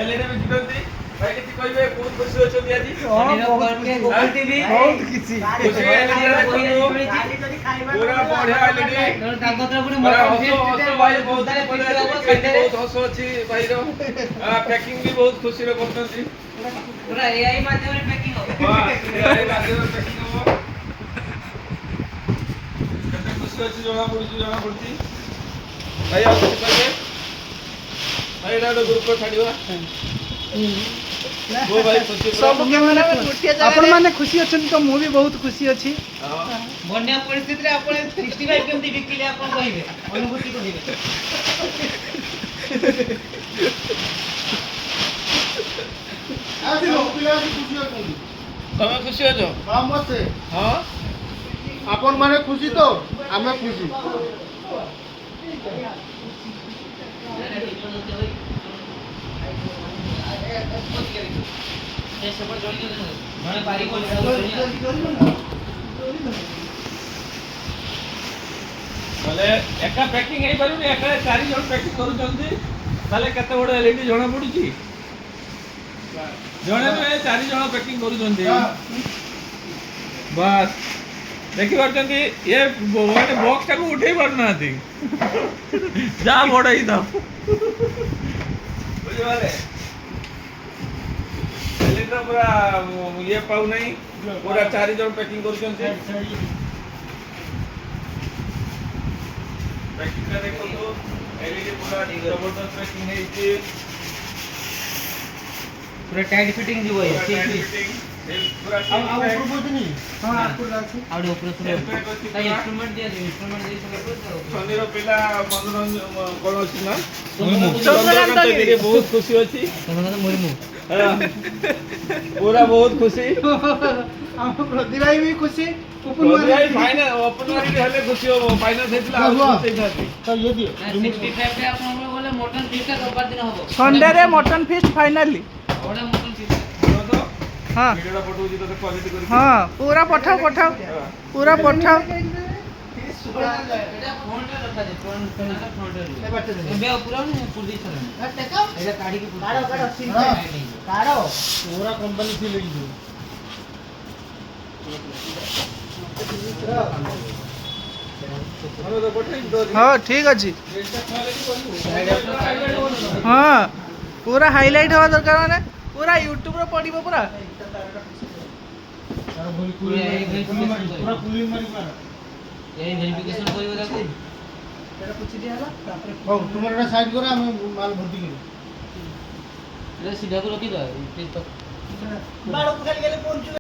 LED में जुटंती भाई किसी कहबे बहुत खुशी होचंती आज बहुत किसी खुशी एलईडी देखो पूरा बढ़िया एलईडी हसो भाई बहुत हसो अछि भाई रो पैकिंग भी बहुत खुशी रे करतंती पूरा एआई माध्यम रे पैकिंग हो वाह एआई माध्यम रे पैकिंग हो कते खुशी अछि जणा पड़ती भाई आप कुछ कहबे भाई एटा ग्रुप पर छाडिवा वो भाई खुशी सब कैमरा आपण माने खुशी अछन तो मु भी बहुत खुशी अछि बन्या परिस्थिति रे आपण 65 केमती बिकिले आपण कहिबे अनुभूति कहिबे आसी लोग पिला खुशी होती तमे खुशी हो जो हां मत से हां अपन माने खुशी तो हमें खुशी भले एका पैकिंग हे परु एका चारि जण पैकिंग करू चंदी ताले कते बड़ एलईडी जणा पडुची जणे में चारि जण पैकिंग करू चंदी बस देखि परचंदी ये माने बॉक्स टाको उठेई परनाती जा बड़ई दा बुझी वाले एलईडी पूरा ये पाउ नहीं पूरा चारि जण पैकिंग करू चंदी पैकिंग का देखो तो एलईडी पूरा जबरदस्त पैकिंग है इचे पूरा टाइट फिटिंग जीवो है पूरा ऊपर बोलते नहीं हां आपको लाछि आउडे ऊपर सुरे ताई इंस्ट्रूमेंट दिया इंस्ट्रूमेंट दे सके सनीर पिला मनोरंजन कोन अछि ना चंद्रकांत गिरी बहुत खुशी अछि तमन मुरिमु पूरा बहुत खुशी हम प्रदीप भाई भी खुशी ओपन भाई फाइनल ओपन मारी हले खुशी हो फाइनल हेतला खुशी थाती तो ये दियो 65 पे आपण बोले मटन फिश का रविवार दिन हबो संडे रे मटन फिस्ट फाइनली ओडा मटन फिश हां वीडियोटा पठौजी तो क्वालिटी करी हां पूरा पठाओ पूरा पठाओ एटा फोन रे रखा दे फोन रे बे पूरा पुरदी छले एटा काढी के काढो सीन काढो पूरा कंपनी से ले लीजिए हम तो पठै दो हां ठीक अछि एटा क्वालिटी हां पूरा हाईलाइट हवा दरकार माने पूरा YouTube रे पडिबो पूरा पूरा पुलिस मारी मारा ए वेरिफिकेशन करियो दाको एटा पूछि दिया हला तापर हो तुम्हारा साइड करा हम माल भर्ती करी रे सीधा को रखी दो बाळो खाली गेले कोन